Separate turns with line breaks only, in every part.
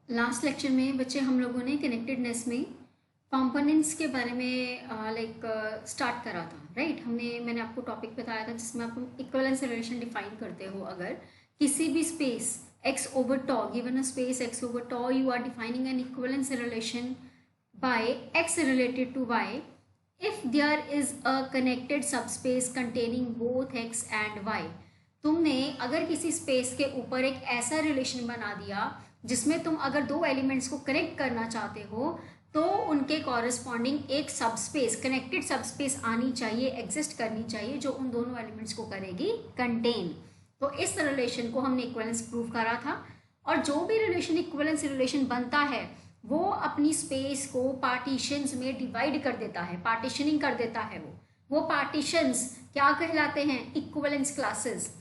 Last lecture में बच्चे हम लोगों ने कनेक्टेडनेस में कंपोनेंट्स के बारे में स्टार्ट करा था, राइट। मैंने आपको टॉपिक बताया था जिसमें आप इक्विवेलेंस रिलेशन डिफाइन करते हो। अगर किसी भी space x over tau, given a space x over tau, you are defining an equivalence relation by x related to y if there is a connected subspace containing both x and y। तुमने अगर किसी space के ऊपर एक ऐसा relation बना दिया जिसमें तुम अगर दो एलिमेंट्स को कनेक्ट करना चाहते हो तो उनके कॉरेस्पॉन्डिंग एक सबस्पेस, कनेक्टेड सबस्पेस आनी चाहिए, एग्जिस्ट करनी चाहिए, जो उन दोनों एलिमेंट्स को करेगी कंटेन। तो इस रिलेशन को हमने इक्विवेलेंस प्रूव करा था। और जो भी रिलेशन इक्विवेलेंस रिलेशन बनता है वो अपनी स्पेस को पार्टीशंस में डिवाइड कर देता है, पार्टीशनिंग कर देता है। वो पार्टीशंस क्या कहलाते हैं? Equivalence classes.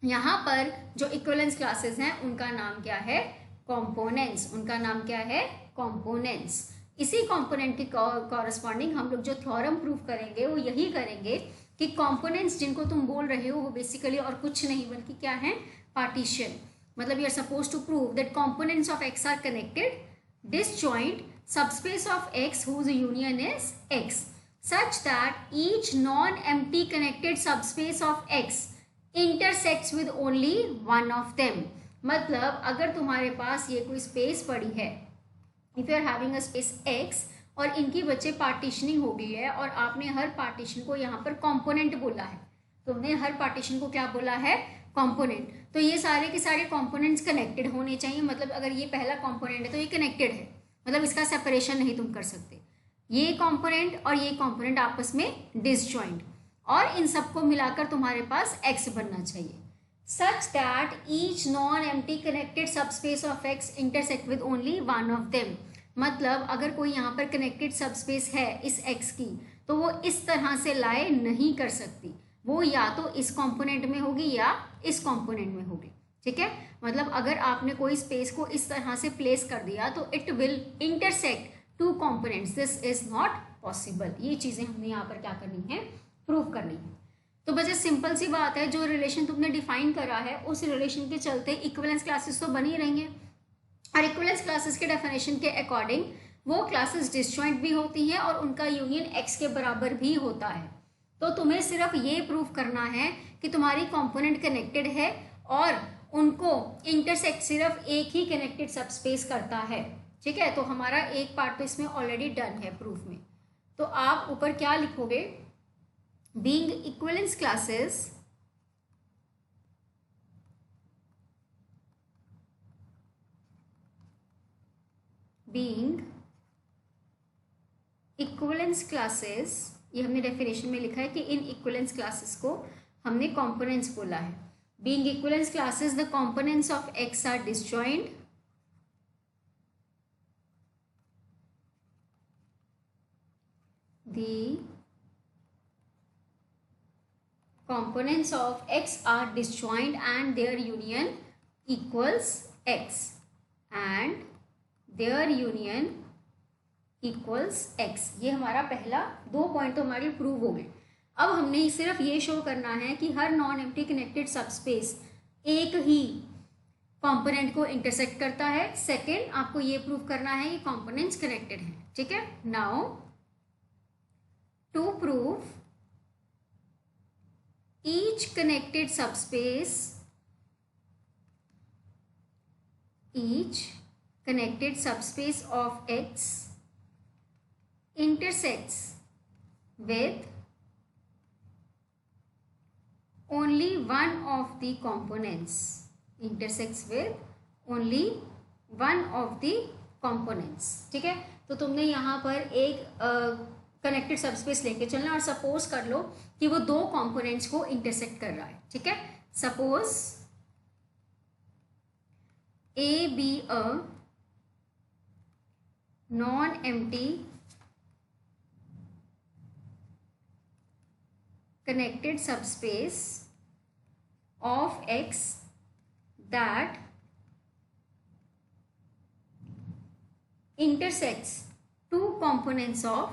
यहाँ पर जो इक्विवेलेंस क्लासेस हैं उनका नाम क्या है? कंपोनेंट्स। उनका नाम क्या है? कंपोनेंट्स। इसी कंपोनेंट के कॉरेस्पॉन्डिंग हम लोग जो थ्योरम प्रूव करेंगे वो यही करेंगे कि कंपोनेंट्स जिनको तुम बोल रहे हो वो बेसिकली और कुछ नहीं बल्कि क्या है? पार्टीशन। मतलब you are suppose to prove that components of X are connected disjoint subspace of x whose union is x such that each non-empty connected subspace of x intersects with only one of them। मतलब अगर तुम्हारे पास ये कोई space पड़ी है, if you are having a space x और इनकी बच्चे पार्टीशनिंग हो गई है और आपने हर पार्टीशन को यहाँ पर कंपोनेंट बोला है, तुमने हर पार्टीशन को क्या बोला है? कंपोनेंट। तो ये सारे के सारे कंपोनेंट्स कनेक्टेड होने चाहिए। मतलब अगर ये पहला कंपोनेंट है तो ये कनेक्टेड है, मतलब इसका सेपरेशन नहीं तुम कर सकते। ये कंपोनेंट और ये कंपोनेंट आपस में डिसजॉइंट, और इन सबको मिलाकर तुम्हारे पास x बनना चाहिए। such that each non-empty connected subspace of x intersect with only one of them। मतलब अगर कोई यहाँ पर कनेक्टेड सबस्पेस है इस x की तो वो इस तरह से लाए नहीं कर सकती, वो या तो इस कंपोनेंट में होगी या इस कंपोनेंट में होगी। ठीक है, मतलब अगर आपने कोई स्पेस को इस तरह से प्लेस कर दिया तो it will intersect two components, this is not possible. ये चीजें हमने यहाँ पर क्या करनी है? प्रूव करनी है। तो बच्चे सिंपल सी बात है, जो रिलेशन तुमने डिफाइन करा है उस रिलेशन के चलते इक्विवेलेंस क्लासेस तो बनी रहेंगे, और इक्विवेलेंस क्लासेस के डेफिनेशन के अकॉर्डिंग वो क्लासेस डिसजॉइंट भी होती हैं और उनका यूनियन एक्स के बराबर भी होता है। तो तुम्हें सिर्फ ये प्रूव करना है कि तुम्हारी कंपोनेंट कनेक्टेड है और उनको इंटरसेक्ट सिर्फ एक ही कनेक्टेड सबस्पेस करता है। ठीक है, तो हमारा एक पार्ट तो इसमें ऑलरेडी डन है प्रूफ में। तो आप ऊपर क्या लिखोगे? being equivalence classes ये हमने डेफिनेशन में लिखा है कि इन इक्विवेलेंस क्लासेस को हमने कंपोनेंट्स बोला है। being equivalence classes, the components of x are disjoint the components of x are disjoint and their union equals x and their union equals x। ये हमारा पहला दो पॉइंट तो हमारी प्रूव हो गए। अब हमने सिर्फ ये शो करना है कि हर नॉन एम्प्टी कनेक्टेड सबस्पेस एक ही कंपोनेंट को इंटरसेक्ट करता है। सेकेंड, आपको ये प्रूव करना है कि कंपोनेंट्स कनेक्टेड हैं। ठीक है, now to prove each connected subspace of x intersects with only one of the components, ठीक है, तो तुमने यहाँ पर एक कनेक्टेड सबस्पेस लेके चलना और सपोज कर लो कि वो दो कंपोनेंट्स को इंटरसेक्ट कर रहा है। ठीक है, suppose A be a non empty connected subspace of x that intersects two components of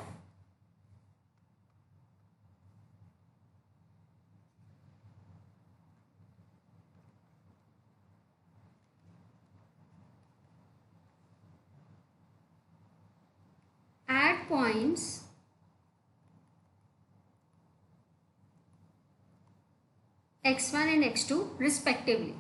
at points x1 and x2 respectively.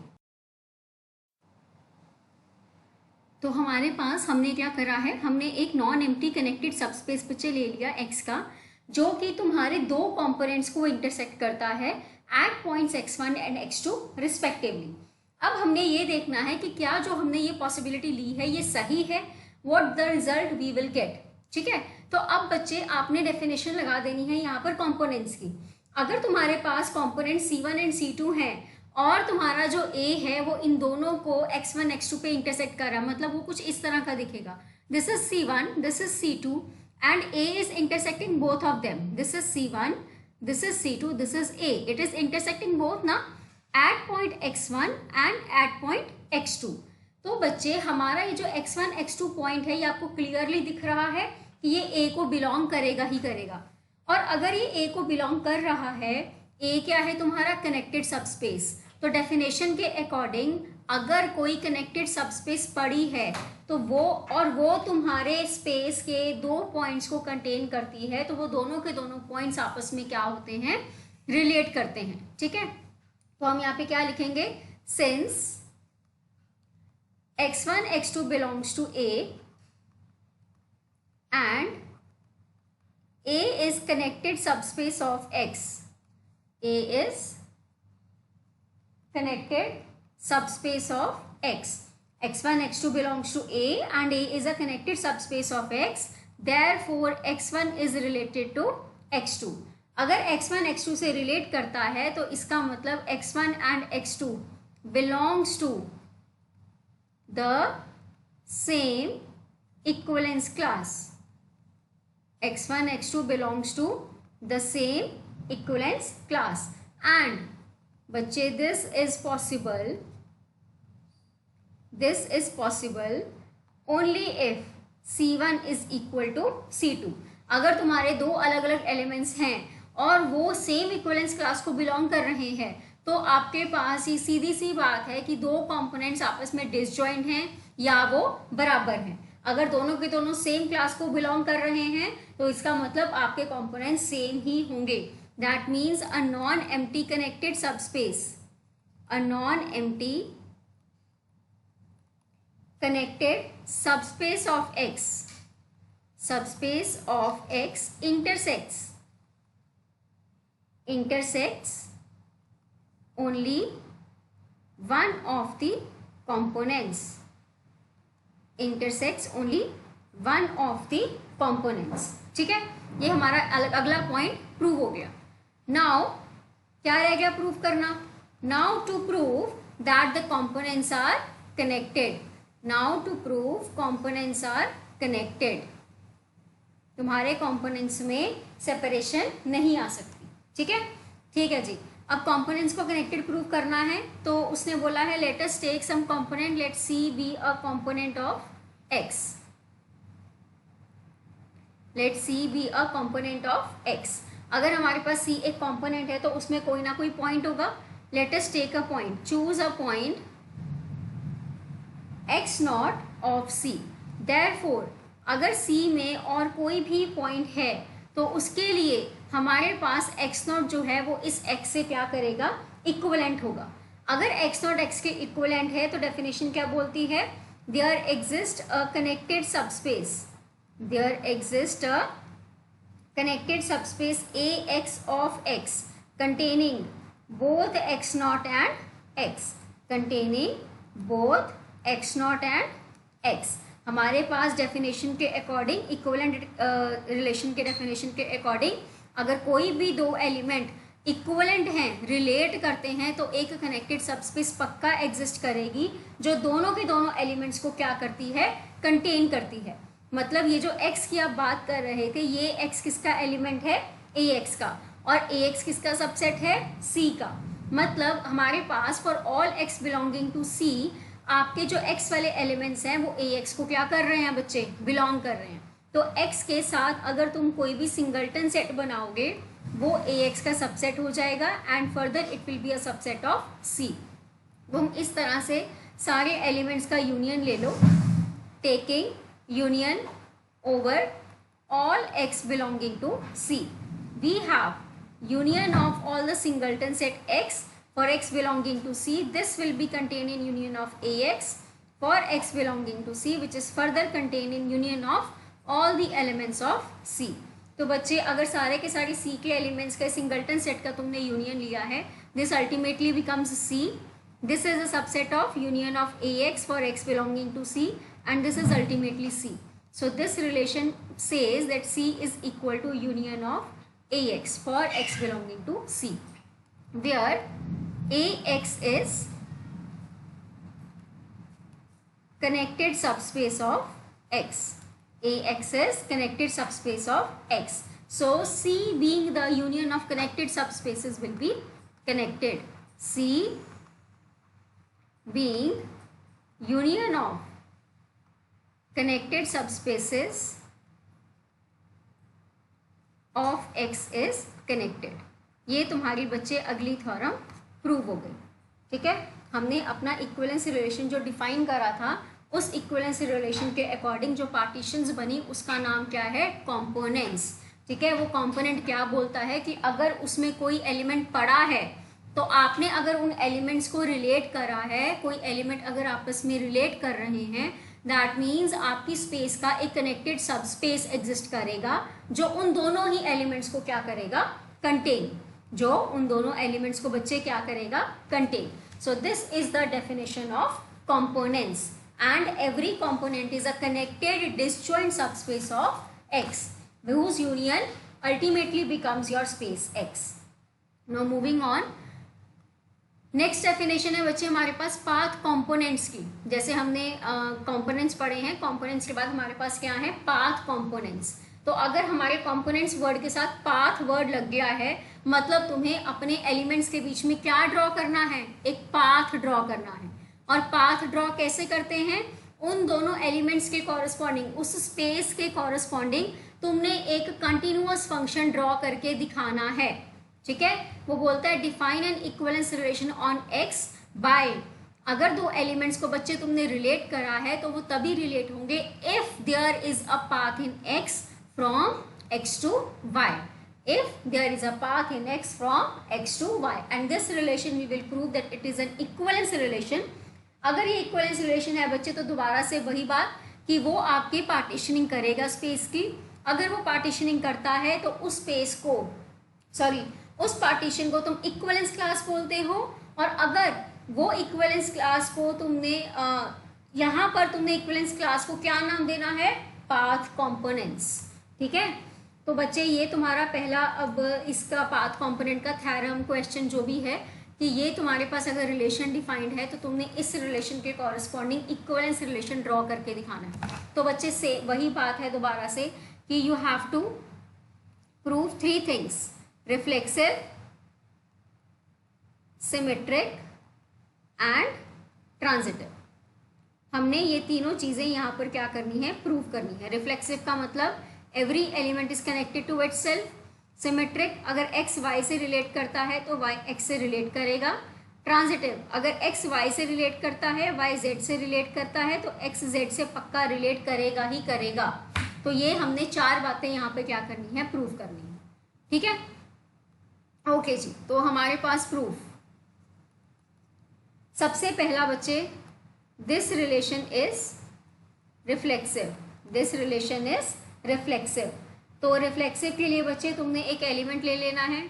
तो हमारे पास हमने क्या करा है, हमने एक नॉन एम्प्टी कनेक्टेड सबस्पेस बच्चे ले लिया x का, जो कि तुम्हारे दो कंपोनेंट्स को इंटरसेक्ट करता है eight points x1 and x2 respectively. अब हमने ये देखना है कि क्या जो हमने ये पॉसिबिलिटी ली है ये सही है, what the result we will get. ठीक है, तो अब बच्चे आपने डेफिनेशन लगा देनी है यहाँ पर कंपोनेंट्स की। अगर तुम्हारे पास कंपोनेंट C1 एंड C2 हैं और तुम्हारा जो A है वो इन दोनों को x1 x2 पे इंटरसेक्ट कर रहा है, मतलब वो कुछ इस तरह का दिखेगा, this is C1, this is C2 and A is intersecting both of them. This is C1, this is C2, this is A. It is intersecting both ना at point x1 and at point x2. तो बच्चे हमारा ये जो x1 x2 point है ये आपको clearly दिख रहा है कि ये A को बिलोंग करेगा ही करेगा। और अगर ये A को बिलोंग कर रहा है, A क्या है तुम्हारा कनेक्टेड सबस्पेस, तो डेफिनेशन के अकॉर्डिंग अगर कोई कनेक्टेड सबस्पेस पड़ी है तो वो तुम्हारे स्पेस के दो पॉइंट्स को कंटेन करती है, तो वो दोनों के दोनों पॉइंट्स आपस में क्या होते हैं, रिलेट करते हैं। ठीक है, तो हम यहाँ पे क्या लिखेंगे, since x1 x2 belongs to A and A is connected subspace of X, A is connected subspace of X, x1 x2 belongs to A and A is a connected subspace of X, therefore x1 is related to x2। अगर x1 x2 से relate करता है तो इसका मतलब x1 and x2 belongs to the same equivalence class, x1 x2 belongs to the same equivalence class and बच्चे this is possible only if C1 is equal to C2। अगर तुम्हारे दो अलग अलग एलिमेंट्स हैं और वो सेम इक्विवेलेंस क्लास को बिलोंग कर रहे हैं तो आपके पास ये सीधी सी बात है कि दो कंपोनेंट्स आपस में डिसजॉइंट हैं या वो बराबर हैं। अगर दोनों के दोनों सेम क्लास को बिलोंग कर रहे हैं तो इसका मतलब आपके कंपोनेंट्स सेम ही होंगे। That means a non empty connected subspace, a non-empty connected subspace of X intersects only one of the components, ठीक है, ये हमारा अगला पॉइंट प्रूव हो गया। नाउ क्या रह गया प्रूव करना, now to prove that the components are connected, तुम्हारे कंपोनेंट्स में सेपरेशन नहीं आ सकती। ठीक है जी। अब कंपोनेंट्स को कनेक्टेड प्रूव करना है तो उसने बोला है let us take some component, let C be a component of X, let C be a component of X। अगर हमारे पास C एक कंपोनेंट है तो उसमें कोई ना कोई पॉइंट होगा। Let us take a point, choose a point x0 of C, therefore अगर C में और कोई भी पॉइंट है तो उसके लिए हमारे पास x0 जो है वो इस x से क्या करेगा, इक्विवेलेंट होगा। अगर x0 x के इक्विवेलेंट है तो डेफिनेशन क्या बोलती है, there exists a connected subspace AX of X containing both x0 and x। हमारे पास डेफिनेशन के अकॉर्डिंग, इक्विवेलेंट रिलेशन के डेफिनेशन के अकॉर्डिंग अगर कोई भी दो एलिमेंट इक्विवेलेंट हैं, रिलेट करते हैं तो एक कनेक्टेड सबस्पेस पक्का एग्जिस्ट करेगी जो दोनों के दोनों एलिमेंट्स को क्या करती है, कंटेन करती है। मतलब ये जो x की आप बात कर रहे थे, ये x किसका एलिमेंट है, ax का, और ax किसका सबसेट है, c का। मतलब हमारे पास for all x belonging to c आपके जो x वाले एलिमेंट्स हैं वो ax को क्या कर रहे हैं बच्चे, बिलोंग कर रहे हैं। तो x के साथ अगर तुम कोई भी सिंगलटन सेट बनाओगे वो ax का सबसेट हो जाएगा and further it will be a subset of c। तो हम इस तरह से सारे एलिमेंट्स का यूनियन ले लो, taking union over all x belonging to C. We have union of all the singleton set x for x belonging to C. This will be contained in union of Ax for x belonging to C, which is further contained in union of all the elements of C. तो बच्चे अगर सारे के सारे C के elements का singleton set का तुमने यूनियन लिया है, this ultimately becomes C. This is a subset of union of Ax for x belonging to C, and this is ultimately C. So this relation says that C is equal to union of Ax for x belonging to C, where Ax is connected subspace of X. Ax is connected subspace of X. So C being the union of connected subspaces will be connected. C being union of connected subspaces of X is connected. ये तुम्हारी बच्चे अगली theorem prove हो गई. ठीक है, हमने अपना इक्विवेलेंस रिलेशन जो डिफाइन करा था, उस इक्विवेलेंस रिलेशन के अकॉर्डिंग जो पार्टीशंस बनी उसका नाम क्या है? कंपोनेंट्स. ठीक है, वो कंपोनेंट क्या बोलता है कि अगर उसमें कोई एलिमेंट पड़ा है तो आपने अगर उन एलिमेंट्स को रिलेट करा है, कोई एलिमेंट अगर आपस में रिलेट कर रहे हैं, दैट मीन्स आपकी स्पेस का एक कनेक्टेड सब स्पेस एग्जिस्ट करेगा जो उन दोनों ही एलिमेंट्स को क्या करेगा? कंटेन. जो उन दोनों एलिमेंट्स को बच्चे क्या करेगा? Contain. So this is the definition of components, and every component is a connected disjoint subspace of X, whose union ultimately becomes your space X. Now moving on, next definition है बच्चे हमारे पास path components की. जैसे हमने components पढ़े हैं, components के बाद हमारे पास क्या है? Path components. तो अगर हमारे कंपोनेंट्स वर्ड के साथ पाथ वर्ड लग गया है, मतलब तुम्हें अपने एलिमेंट्स के बीच में क्या ड्रॉ करना है? एक पाथ ड्रॉ करना है. और पाथ ड्रॉ कैसे करते हैं? उन दोनों एलिमेंट्स के कॉरस्पॉन्डिंग, उस स्पेस के कॉरस्पॉन्डिंग तुमने एक कंटिन्यूअस फंक्शन ड्रॉ करके दिखाना है. ठीक है, वो बोलता है define an equivalence relation on X by. अगर दो एलिमेंट्स को बच्चे तुमने रिलेट करा है तो वो तभी रिलेट होंगे if there is a path in X from X to Y. If there is a path in x from x to y, and this relation we will prove that it is an equivalence relation. अगर ये equivalence relation है बच्चे तो दोबारा से वही बात कि वो आपके पार्टीशनिंग करेगा स्पेस की. अगर वो पार्टीशनिंग करता है तो उस स्पेस को, सॉरी, उस पार्टीशन को तुम इक्विवेलेंस क्लास बोलते हो. और अगर वो इक्विवेलेंस क्लास को तुमने यहाँ पर तुमने इक्विवेलेंस क्लास को क्या नाम देना है? Path components. ठीक है, तो बच्चे ये तुम्हारा पहला, अब इसका पाथ कंपोनेंट का थ्योरम क्वेश्चन जो भी है कि ये तुम्हारे पास अगर रिलेशन डिफाइंड है तो तुमने इस रिलेशन के कॉरस्पॉन्डिंग इक्विवेलेंस रिलेशन ड्रॉ करके दिखाना है. तो बच्चे से वही बात है दोबारा से कि you have to prove 3 things: reflexive, symmetric and transitive. हमने ये तीनों चीज़ें यहाँ पर क्या करनी है? प्रूव करनी है. रिफ्लेक्सिव का मतलब every element is connected to itself. Symmetric, अगर x y से रिलेट करता है तो y x से रिलेट करेगा. ट्रांजिटिव, अगर x y से रिलेट करता है, y z से रिलेट करता है तो x z से पक्का रिलेट करेगा ही करेगा. तो ये हमने 4 बातें यहाँ पे क्या करनी है? प्रूव करनी है. ठीक है, ओके जी. तो हमारे पास प्रूफ, सबसे पहला बच्चे, this relation is reflexive. This relation is reflexive. तो रिफ्लेक्सिव के लिए बच्चे तुमने एक एलिमेंट ले लेना है.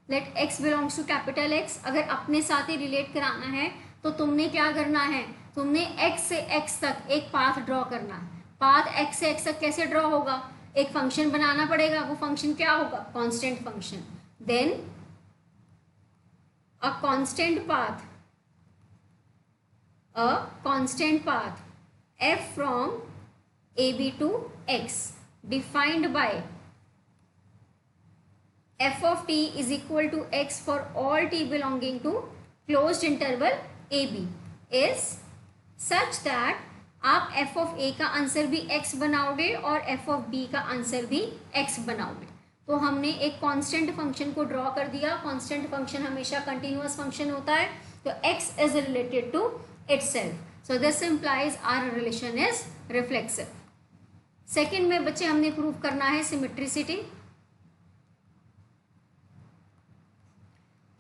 Let x belongs to capital X. अगर अपने साथ ही रिलेट कराना है तो तुमने क्या करना है? तुमने x से x तक एक पाथ ड्रॉ करना है. पाथ x से x तक कैसे ड्रॉ होगा? एक फंक्शन बनाना पड़ेगा. वो फंक्शन क्या होगा? Constant function. Then a constant path f from AB to x defined by f of t is equal to x for all t belonging to closed interval AB is such that आप f of a का answer भी x बनाओगे और f of b का answer भी x बनाओगे. तो हमने एक कांस्टेंट फंक्शन को ड्रॉ कर दिया. कांस्टेंट फंक्शन हमेशा कंटिन्यूअस फंक्शन होता है, तो x is related to itself. So this implies our relation is reflexive. Second में बच्चे हमने प्रूव करना है सिमेट्रिसिटी।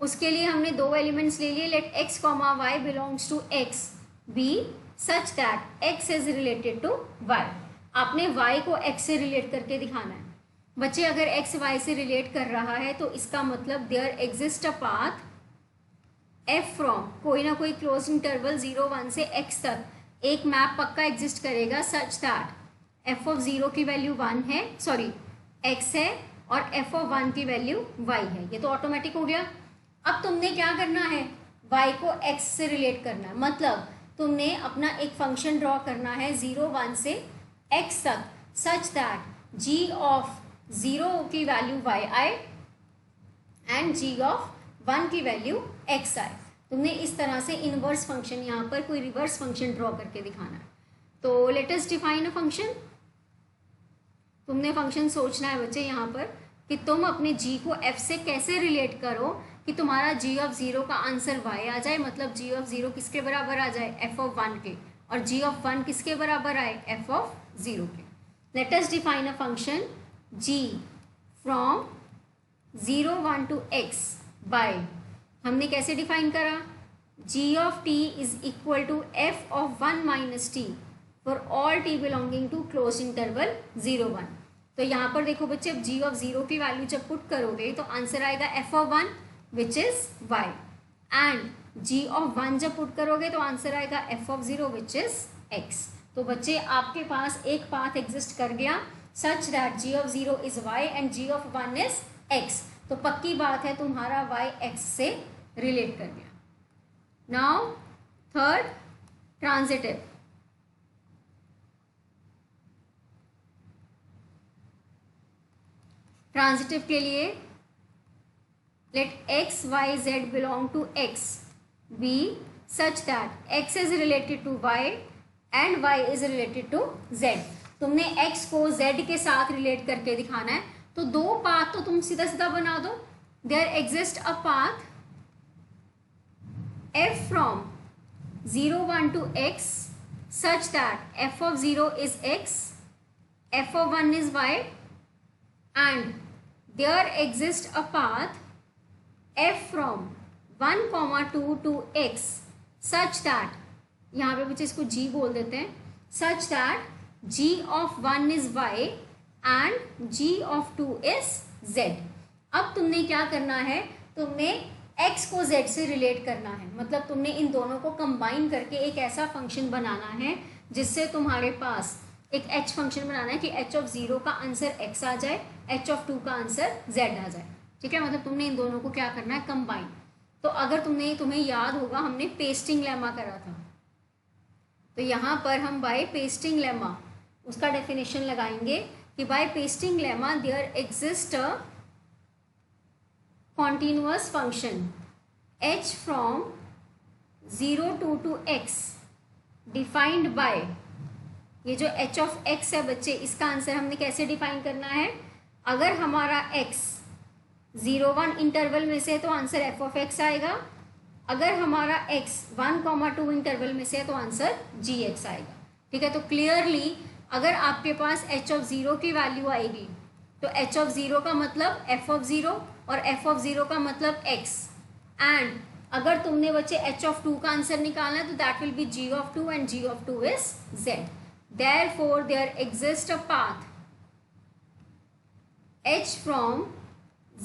उसके लिए हमने दो एलिमेंट्स ले लिए। Let x comma y belongs to x be such that x is related to y। आपने y को x से रिलेट करके दिखाना है बच्चे। अगर x y से रिलेट कर रहा है तो इसका मतलब there exist a path f from कोई ना कोई क्लोज इंटरवल 0 1 से x तक एक मैप पक्का एग्जिस्ट करेगा सच दैट f ऑफ 0 की वैल्यू 1 है, सॉरी x है, और f ऑफ 1 की वैल्यू y है। ये तो ऑटोमेटिक हो गया। अब तुमने क्या करना है, y को x से रिलेट करना है। मतलब तुमने अपना एक फंक्शन ड्रॉ करना है 0 1 से x तक सच दैट g ऑफ 0 की वैल्यू y आए एंड g ऑफ 1 की वैल्यू x आए। तुमने इस तरह से इनवर्स फंक्शन, यहाँ पर कोई रिवर्स फंक्शन ड्रॉ करके दिखाना है। तो let us define a function. तुमने फंक्शन सोचना है बच्चे यहाँ पर कि तुम अपने g को f से कैसे रिलेट करो कि तुम्हारा g ऑफ 0 का आंसर y आ जाए। मतलब g ऑफ 0 किसके बराबर आ जाए, f ऑफ 1 के, और g ऑफ 1 किसके बराबर आए, f ऑफ 0 के। Let us define a function g from 0 1 to x by, हमने कैसे डिफाइन करा, g of t is equal to f of 1 minus t for all t belonging to close interval 0 1। तो यहाँ पर देखो बच्चे, अब g ऑफ 0 की वैल्यू जब पुट करोगे तो आंसर आएगा f of 1 which is y, and g of 1 जब पुट करोगे तो आंसर आएगा f of 0 which is x। तो बच्चे आपके पास एक पाथ एग्जिस्ट कर गया such that g of 0 is y and g of 1 is x। तो पक्की बात है तुम्हारा y x से रिलेट कर गया। Now third, transitive. ट्रांजिटिव के लिए let x y z belong to x be such that x is related to y and y is related to z। तुमने x को z के साथ रिलेट करके दिखाना है। तो दो पाथ तो तुम सीधा सीधा बना दो। There exist a path f from 0 1 to x such that f of 0 is x, f of 1 is y, and there exists a path f from 1 comma 2 to x such that, यहाँ पे बच्चे इसको g बोल देते हैं, such that g of 1 is y and g of 2 is z। अब तुमने क्या करना है, तुमने x को z से रिलेट करना है। मतलब तुमने इन दोनों को कंबाइन करके एक ऐसा फंक्शन बनाना है जिससे तुम्हारे पास एक h फंक्शन बनाना है कि h ऑफ 0 का आंसर x आ जाए, h ऑफ 2 का आंसर z आ जाए। ठीक है, मतलब तुमने इन दोनों को क्या करना है, कंबाइन। तो अगर तुम्हें याद होगा हमने पेस्टिंग लेमा करा था, तो यहाँ पर हम बाय पेस्टिंग लेमा उसका डेफिनेशन लगाएंगे कि by pasting lemma there exist a continuous function h from 0 to x defined by, ये जो h of x है बच्चे, इसका आंसर हमने कैसे डिफाइन करना है। अगर हमारा x 0 1 इंटरवल में से है तो आंसर f of x आएगा। अगर हमारा x 1 2 इंटरवल में से है तो आंसर gx आएगा। ठीक है, तो क्लियरली अगर आपके पास h of 0 की वैल्यू आएगी तो h of 0 का मतलब f of 0 और f of 0 का मतलब x, एंड अगर तुमने बच्चे h of 2 का आंसर निकालना है तो that will be g of 2 and g of 2 is z। Therefore there exists a path h from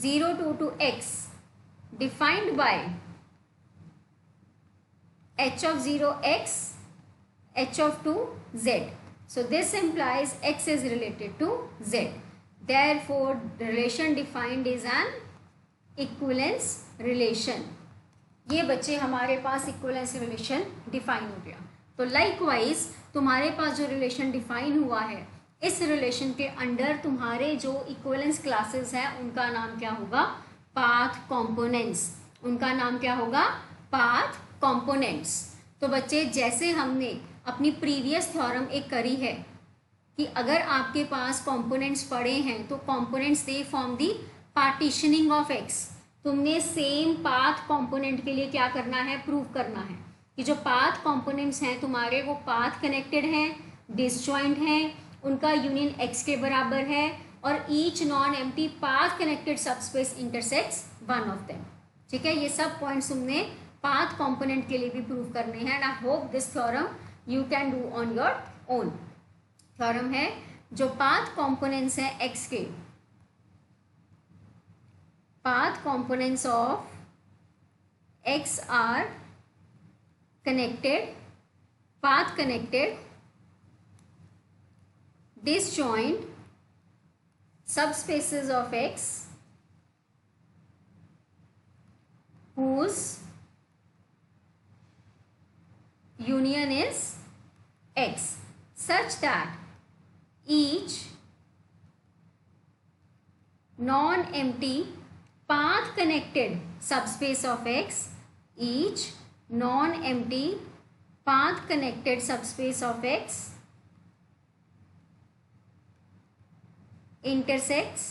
0 to x defined by h of 0 x, h of 2 z। So this implies x is related to z. Therefore the relation defined is an equivalence relation. ये बच्चे हमारे पास equivalence relation define हो गया। तो likewise तुम्हारे पास जो relation define हुआ है, इस रिलेशन के अंडर तुम्हारे जो इक्विवेलेंस क्लासेस हैं उनका नाम क्या होगा, पाथ कंपोनेंट्स। उनका नाम क्या होगा, पाथ कंपोनेंट्स। तो बच्चे जैसे हमने अपनी प्रीवियस थ्योरम एक करी है कि अगर आपके पास कंपोनेंट्स पड़े हैं तो components they form the partitioning of x। तुमने सेम पाथ कंपोनेंट के लिए क्या करना है, प्रूव करना है कि जो पाथ कंपोनेंट्स हैं तुम्हारे वो पाथ कनेक्टेड हैं, डिसजॉइंट हैं, उनका यूनियन x के बराबर है और each non empty path connected subspace intersects one of them. ठीक है, ये सब पॉइंट्स हमने पाथ कंपोनेंट के लिए भी प्रूव करने हैं and I hope this theorem you can do on your own. Theorem है जो पाथ कंपोनेंट्स हैं x के, path components of x are connected, path connected, disjoint subspaces of x whose union is x such that each non-empty path connected subspace of x, each non-empty path connected subspace of x intersects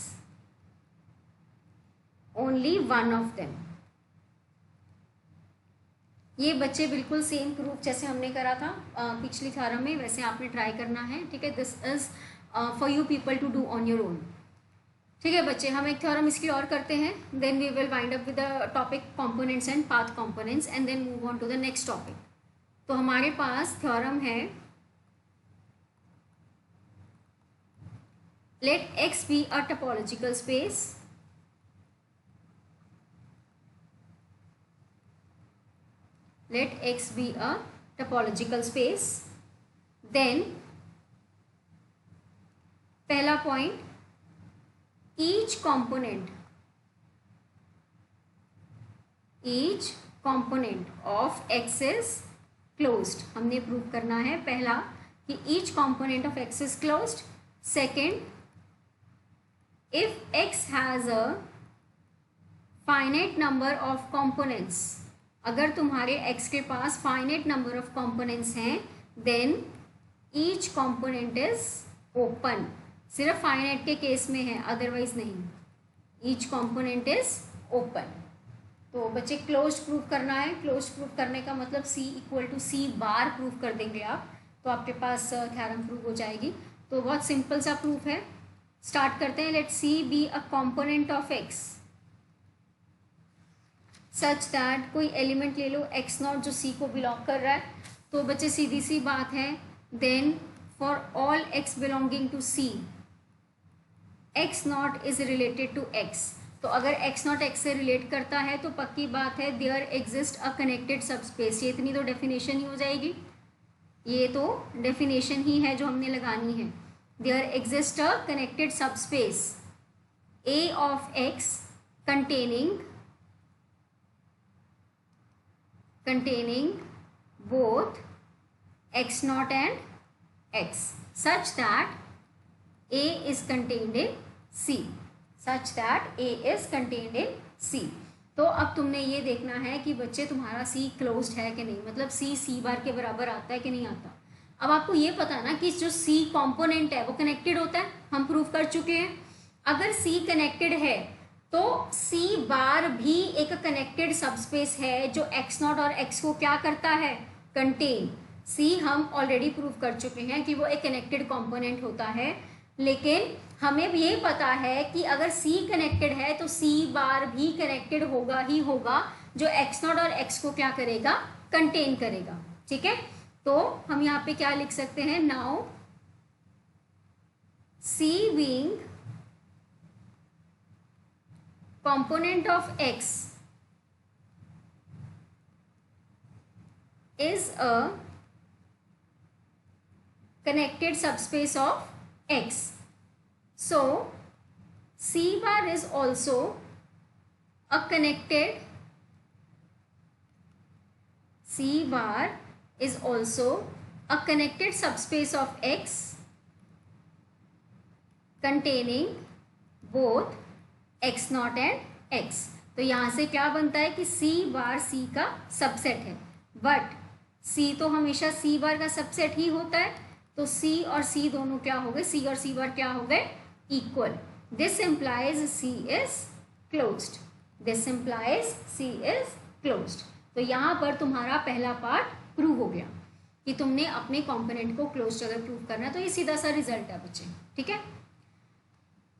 only one of them। ये बच्चे बिल्कुल same proof जैसे हमने करा था पिछली theorem में, वैसे आपने ट्राई करना है। ठीक है, this is for you people to do on your own. ठीक है बच्चे, हम एक थ्योरम इसकी और करते हैं, then we will wind up with the topic components and path components and then move on to the next topic. तो हमारे पास थ्योरम है, let x be a topological space let x be a topological space, then पहला point, each component of x is closed। हमने prove करना है पहला कि each component of x is closed। second, if x has a finite number of components, अगर तुम्हारे x के पास फाइनाइट नंबर ऑफ कंपोनेंट्स हैं then each component is open. सिर्फ फाइनाइट के केस में है, अदरवाइज नहीं। Each component is open. तो बच्चे क्लोज प्रूफ करना है। क्लोज प्रूफ करने का मतलब c equal to c bar proof कर देंगे आप, तो आपके पास थ्योरम प्रूफ हो जाएगी। तो बहुत सिंपल सा प्रूफ है, स्टार्ट करते हैं। Let c be a component of x such that, कोई एलिमेंट ले लो x नॉट जो c को बिलोंग कर रहा है। तो बच्चे सीधी सी बात है, then for all x belonging to c x not is related to x। तो अगर x नॉट x से रिलेट करता है तो पक्की बात है there exist a connected subspace. ये इतनी तो डेफिनेशन ही हो जाएगी, ये तो डेफिनेशन ही है जो हमने लगानी है। There exist a connected subspace a of x containing both x naught and x such that a is contained in c, such that a is contained in c। तो अब तुमने ये देखना है कि बच्चे तुम्हारा c क्लोज्ड है कि नहीं, मतलब c बार के बराबर आता है कि नहीं आता। अब आपको ये पता है ना कि जो c कंपोनेंट है वो कनेक्टेड होता है, हम प्रूफ कर चुके हैं। अगर c कनेक्टेड है तो c बार भी एक कनेक्टेड सबस्पेस है जो x नॉट और x को क्या करता है, कंटेन। c हम ऑलरेडी प्रूव कर चुके हैं कि वो एक कनेक्टेड कंपोनेंट होता है, लेकिन हमें भी ये पता है कि अगर c कनेक्टेड है तो c बार भी कनेक्टेड होगा ही होगा, जो x नॉट और x को क्या करेगा, कंटेन करेगा। ठीक है, तो हम यहाँ पे क्या लिख सकते हैं, now c being component of x is a connected subspace of x, so c bar is also a connected subspace of x containing both x not and x। तो यहाँ से क्या बनता है कि c बार c का सबसेट है, but c तो हमेशा c बार का सबसेट ही होता है। तो c और c दोनों क्या हो गए, c और c बार क्या हो गए, equal. This implies c is closed, this implies c is closed. तो यहाँ पर तुम्हारा पहला पार्ट प्रूव हो गया। कि तुमने अपने कंपोनेंट को क्लोज्ड अगर प्रूव करना है तो ये सीधा सा रिजल्ट है बच्चे, ठीक है।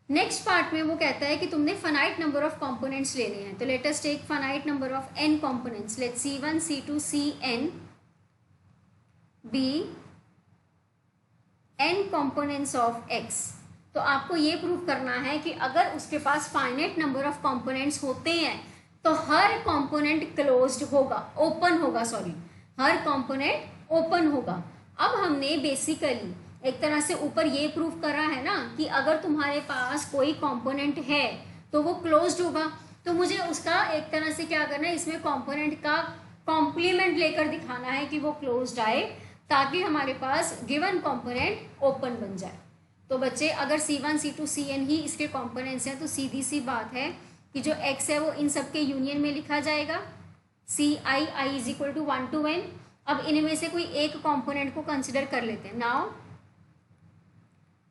नेक्स्ट पार्ट में वो कहता है कि तुमने फाइनाइट नंबर ऑफ कंपोनेंट्स लेने हैं, तो let us take finite number of n components, let C1 C2 Cn be n components of x। तो आपको ये प्रूव करना है कि अगर उसके पास फाइनाइट नंबर ऑफ कंपोनेंट्स होते हैं तो हर कंपोनेंट क्लोज्ड होगा, ओपन होगा, सॉरी, हर कंपोनेंट ओपन होगा। अब हमने बेसिकली एक तरह से ऊपर ये प्रूव करा है ना कि अगर तुम्हारे पास कोई कंपोनेंट है तो वो क्लोज्ड होगा, तो मुझे उसका एक तरह से क्या करना है, इसमें कंपोनेंट का कॉम्प्लीमेंट लेकर दिखाना है कि वो क्लोज्ड आए, ताकि हमारे पास गिवन कंपोनेंट ओपन बन जाए। तो बच्चे अगर C1 C2 Cn ही इसके कंपोनेंट्स हैं तो सीधी सी बात है कि जो x है वो इन सब के यूनियन में लिखा जाएगा, Ci is equal to 1 to n। अब इनमें से कोई एक कंपोनेंट को कंसिडर कर लेते हैं। Now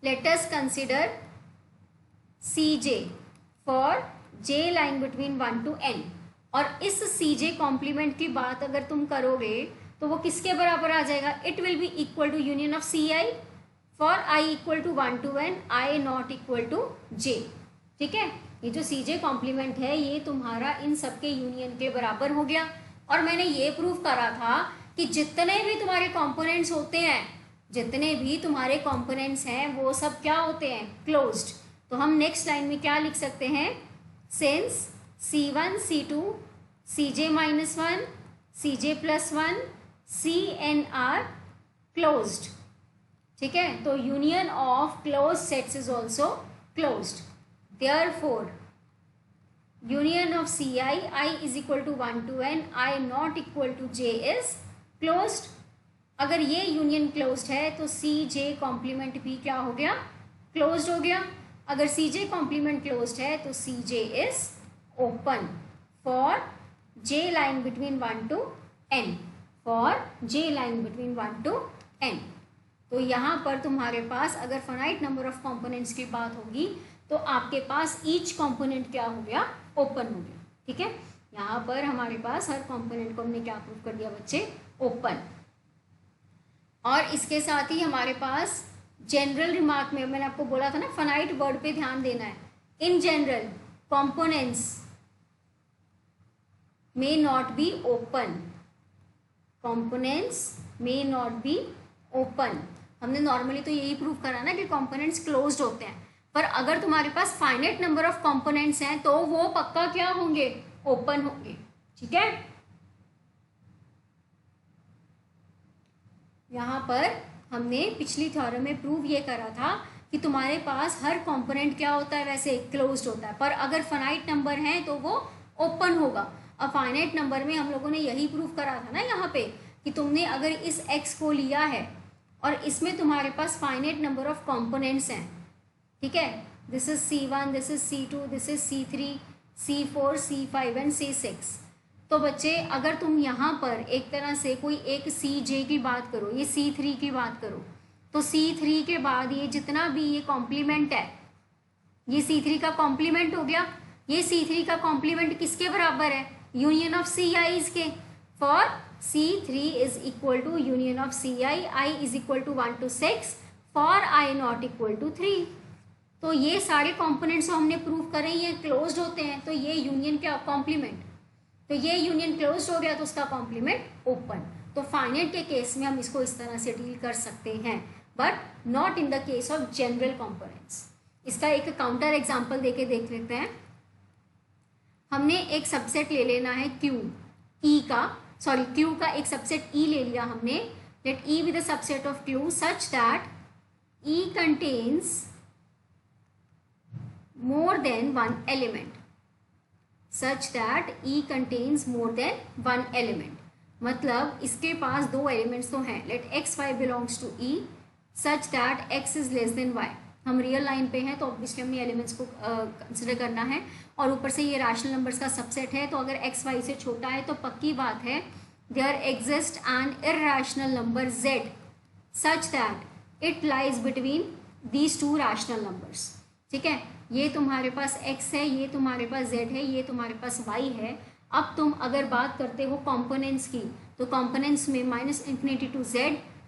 let us consider Cj for j lying between 1 to n। और इस Cj कॉम्प्लीमेंट की बात अगर तुम करोगे तो वो किसके बराबर आ जाएगा, it will be equal to union of Ci for i equal to 1 to n, i not equal to j, ठीक है। ये जो Cj कॉम्प्लीमेंट है ये तुम्हारा इन सबके यूनियन के बराबर हो गया। और मैंने ये प्रूव करा था कि जितने भी तुम्हारे कंपोनेंट्स होते हैं, जितने भी तुम्हारे कंपोनेंट्स हैं वो सब क्या होते हैं, क्लोज्ड। तो हम नेक्स्ट लाइन में क्या लिख सकते हैं, since C1 C2 Cj-1 Cj+1 Cn are closed, ठीक है। तो union of close sets is also closed, therefore union of Ci i is equal to 1 to n, i not equal to j is closed. अगर ये union closed है तो Cj complement भी क्या हो गया, क्लोज्ड हो गया। अगर Cj कॉम्प्लीमेंट क्लोज्ड है तो Cj is open for j line between 1 to n, for j line between 1 to n। तो यहाँ पर तुम्हारे पास अगर फाइनाइट नंबर ऑफ कंपोनेंट्स की बात होगी तो आपके पास ईच कंपोनेंट क्या हो गया, ओपन हो गया, ठीक है। यहाँ पर हमारे पास हर कंपोनेंट को हमने क्या प्रूव कर दिया बच्चे, ओपन। और इसके साथ ही हमारे पास जनरल रिमार्क में मैंने आपको बोला था ना, फाइनाइट वर्ड पे ध्यान देना है। In general components may not be open, components may not be open. हमने नॉर्मली तो यही प्रूव करा ना कि कंपोनेंट्स क्लोज्ड होते हैं, पर अगर तुम्हारे पास फाइनाइट नंबर ऑफ कंपोनेंट्स हैं तो वो पक्का क्या होंगे, ओपन होंगे, ठीक है। यहाँ पर हमने पिछली थ्योरम में प्रूव ये करा था कि तुम्हारे पास हर कंपोनेंट क्या होता है, वैसे क्लोज्ड होता है, पर अगर फाइनाइट नंबर है तो वो ओपन होगा। अब फाइनाइट नंबर में हम लोगों ने यही प्रूव करा था ना यहाँ पे कि तुमने अगर इस x को लिया है और इसमें तुम्हारे पास फाइनाइट नंबर ऑफ कंपोनेंट्स हैं, ठीक है, this is C1, this is C2, this is C3, C4, C5 and C6। तो बच्चे अगर तुम यहाँ पर एक तरह से कोई एक Cj की बात करो, ये C3 की बात करो, तो C3 के बाद ये जितना भी ये कॉम्प्लीमेंट है, ये C3 का कॉम्प्लीमेंट हो गया। ये C3 का कॉम्प्लीमेंट किसके बराबर है, यूनियन ऑफ Ci's के, for C3 is equal to union of Ci, i is equal to 1 to 6, for i not equal to 3। तो ये सारे कॉम्पोनेंट्स हमने प्रूव करे ये क्लोज्ड होते हैं, तो ये यूनियन क्या, कॉम्प्लीमेंट, तो ये यूनियन क्लोज्ड हो गया तो उसका कॉम्प्लीमेंट ओपन। तो फाइनाइट के केस में हम इसको इस तरह से डील कर सकते हैं, but not in the case of general components. इसका एक काउंटर एग्जाम्पल देके देख लेते हैं। हमने एक सबसेट ले लेना है Q का एक सबसेट E ले लिया हमने। Let E be the subset of Q such that E contains more than one element, such that E contains more than one element। मतलब इसके पास दो एलिमेंट्स तो हैं। Let x y belongs to E such that x is less than y। हम real line पे हैं तो obviously हमने एलिमेंट्स को कंसिडर करना है, और ऊपर से ये रैशनल नंबर्स का सबसेट है, तो अगर x y से छोटा है तो पक्की बात है there exist an irrational number z such that it lies between these two rational numbers। ठीक है, ये तुम्हारे पास x है, ये तुम्हारे पास z है, ये तुम्हारे पास y है। अब तुम अगर बात करते हो कंपोनेंट्स की, तो कंपोनेंट्स में -∞ to z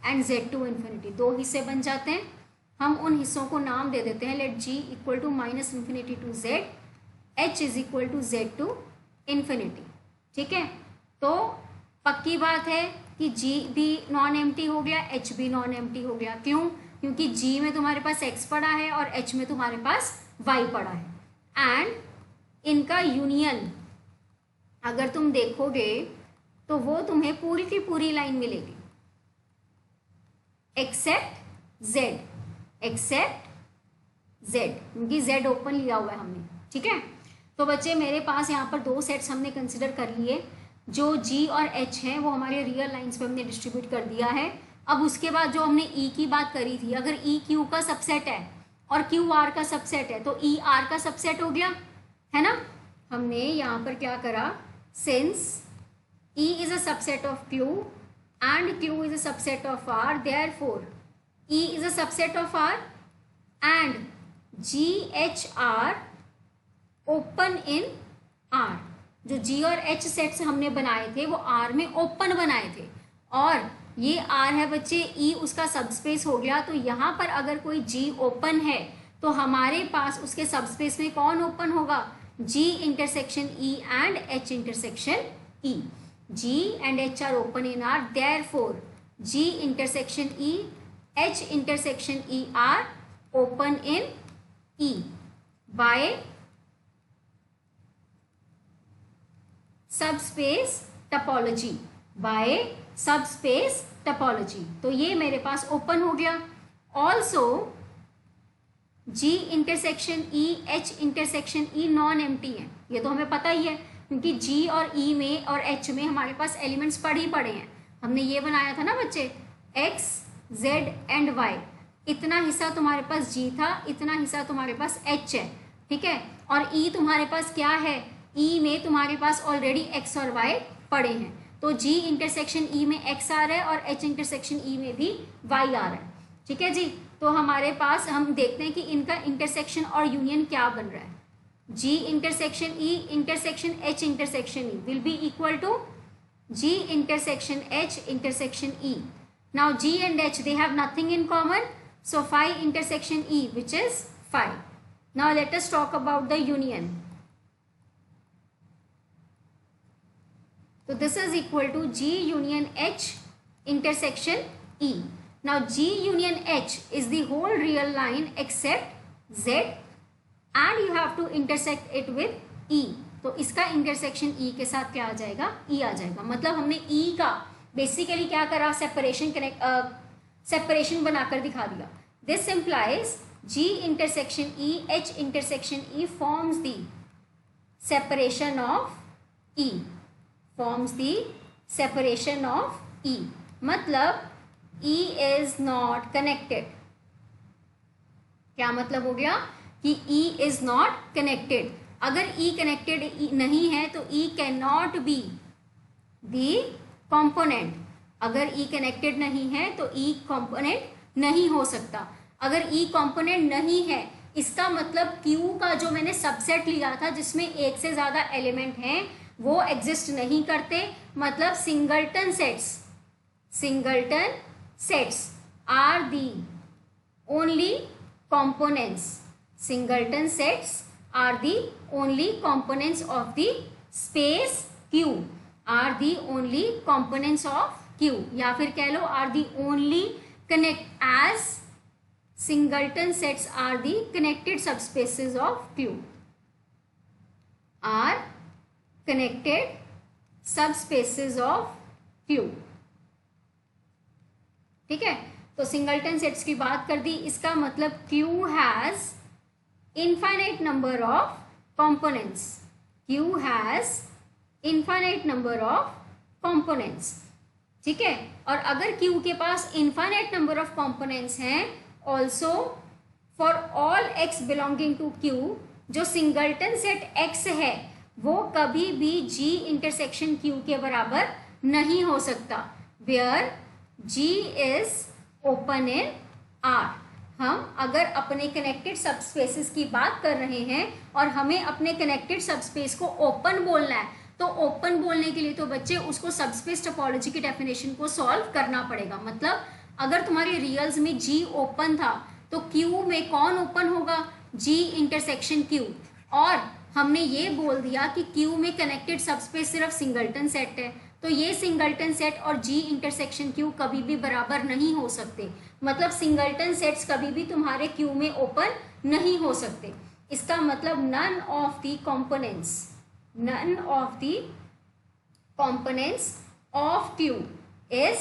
and z to infinity 2 हिस्से बन जाते हैं। हम उन हिस्सों को नाम दे देते हैं, let g equal to -∞ to z, h is equal to z to infinity. ठीक है, तो पक्की बात है कि g भी नॉन एम्प्टी हो गया, h भी नॉन एम्प्टी हो गया। क्यों? क्योंकि g में तुम्हारे पास x पड़ा है और h में तुम्हारे पास y पड़ा है। एंड इनका यूनियन अगर तुम देखोगे तो वो तुम्हें पूरी की पूरी लाइन मिलेगी, एक्सेप्ट z, क्योंकि z ओपन लिया हुआ है हमने। ठीक है, तो बच्चे मेरे पास यहाँ पर 2 सेट्स हमने कंसिडर कर लिए। जो g और h हैं वो हमारे रियल लाइंस पे हमने डिस्ट्रीब्यूट कर दिया है। अब उसके बाद जो हमने e की बात करी थी, अगर e q का सबसेट है और q r का सबसेट है तो e r का सबसेट हो गया, है ना। हमने यहाँ पर क्या करा, since e is a subset of q and q is a subset of r, therefore e is a subset of r and g h r open in r। जो g और h सेट्स हमने बनाए थे वो r में open बनाए थे, और ये r है बच्चे, e उसका सबस्पेस हो गया। तो यहाँ पर अगर कोई g ओपन है तो हमारे पास उसके सबस्पेस में कौन ओपन होगा, g intersection e and h intersection e। G and H are open in R, therefore G intersection E, H intersection E are open in E by subspace topology, by subspace topology। तो ये मेरे पास open हो गया। Also G intersection E, H intersection E non empty है, ये तो हमें पता ही है, क्योंकि G और E में और H में हमारे पास एलिमेंट्स पड़े ही पड़े हैं। हमने ये बनाया था ना बच्चे, X, Z एंड Y। इतना हिस्सा तुम्हारे पास G था, इतना हिस्सा तुम्हारे पास H है। ठीक है, और E तुम्हारे पास क्या है, E में तुम्हारे पास ऑलरेडी X और Y पड़े हैं। तो G इंटरसेक्शन E में X आ रहा है और H इंटरसेक्शन E में भी Y आ रहा है। ठीक है जी, तो हमारे पास हम देखते हैं कि इनका इंटरसेक्शन और यूनियन क्या बन रहा है। G intersection E intersection H intersection E will be equal to G intersection H intersection E. Now G and H, they have nothing in common, so phi intersection E, which is phi. Now let us talk about the union. So this is equal to G union H intersection E. Now G union H is the whole real line except Z and you have to intersect it with E। तो इसका intersection E के साथ क्या आ जाएगा, E आ जाएगा। मतलब हमने E का बेसिकली क्या करा, सेपरेशन बनाकर दिखा दिया। This implies G intersection E, H intersection E forms the separation of E, forms the separation of E। मतलब E इज नॉट कनेक्टेड। क्या मतलब हो गया कि E इज नॉट कनेक्टेड। अगर E कनेक्टेड नहीं है तो E can not be the component. अगर E कनेक्टेड नहीं है तो E कॉम्पोनेंट नहीं हो सकता। अगर E कॉम्पोनेंट नहीं है, इसका मतलब Q का जो मैंने सबसेट लिया था जिसमें एक से ज़्यादा एलिमेंट हैं वो एग्जिस्ट नहीं करते। मतलब singleton sets are the only components, singleton sets are the only components of the space Q, are the only components of Q, या फिर कह लो are the only connect as singleton sets are the connected subspaces of Q, are connected subspaces of Q। ठीक है, तो singleton sets की बात कर दी। इसका मतलब Q has infinite number of components, Q has infinite number of components. ठीक है, और अगर Q के पास इनफाइनाइट नंबर ऑफ कंपोनेंट्स हैं, also for all x belonging to Q, जो सिंगलटन सेट X है वो कभी भी G इंटरसेक्शन Q के बराबर नहीं हो सकता, where G is open in R। हम अगर अपने कनेक्टेड सबस्पेसेस की बात कर रहे हैं और हमें अपने कनेक्टेड सबस्पेस को ओपन बोलना है तो ओपन बोलने के लिए तो बच्चे उसको सबस्पेस टोपोलॉजी की डेफिनेशन को सॉल्व करना पड़ेगा। मतलब अगर तुम्हारे रियल्स में जी ओपन था तो क्यू में कौन ओपन होगा, जी इंटरसेक्शन क्यू। और हमने ये बोल दिया कि क्यू में कनेक्टेड सबस्पेस सिर्फ सिंगल्टन सेट है, तो ये सिंगल्टन सेट और जी इंटरसेक्शन क्यू कभी भी बराबर नहीं हो सकते। मतलब सिंगल्टन सेट्स कभी भी तुम्हारे क्यू में ओपन नहीं हो सकते। इसका मतलब none of the components of Q is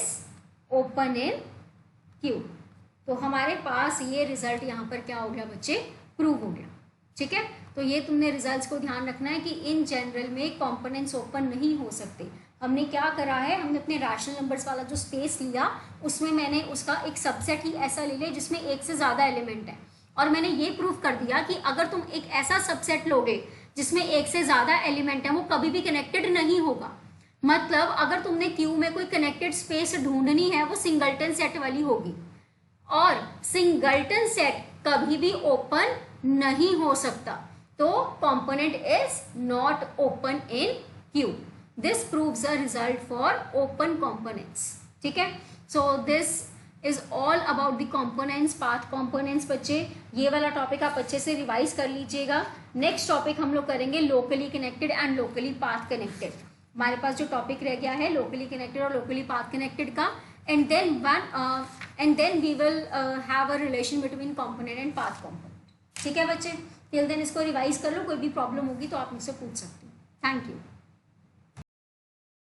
open in क्यू। तो हमारे पास ये रिजल्ट यहाँ पर क्या हो गया बच्चे, प्रूव हो गया। ठीक है, तो ये तुमने रिजल्ट्स को ध्यान रखना है कि इन जनरल में कंपोनेंट्स ओपन नहीं हो सकते। हमने क्या करा है, हमने अपने रैशनल नंबर्स वाला जो स्पेस लिया उसमें मैंने उसका एक सबसेट ही ऐसा ले लिया जिसमें एक से ज़्यादा एलिमेंट है, और मैंने ये प्रूव कर दिया कि अगर तुम एक ऐसा सबसेट लोगे जिसमें एक से ज़्यादा एलिमेंट है वो कभी भी कनेक्टेड नहीं होगा। मतलब अगर तुमने क्यू में कोई कनेक्टेड स्पेस ढूंढनी है वो सिंगल्टन सेट वाली होगी, और सिंगल्टन सेट कभी भी ओपन नहीं हो सकता। तो component is not open in Q. This proves a result for open components. ठीक है, so this is all about the components, path components. बच्चे ये वाला टॉपिक आप अच्छे से रिवाइज कर लीजिएगा। नेक्स्ट टॉपिक हम लोग करेंगे locally connected and locally path connected. हमारे पास जो टॉपिक रह गया है लोकली कनेक्टेड और लोकली पाथ कनेक्टेड का, and then we will have a relation between component and path component. ठीक है बच्चे, टिल देन इसको रिवाइज कर लो। कोई भी प्रॉब्लम होगी तो आप मुझसे पूछ सकते हो। Thank you.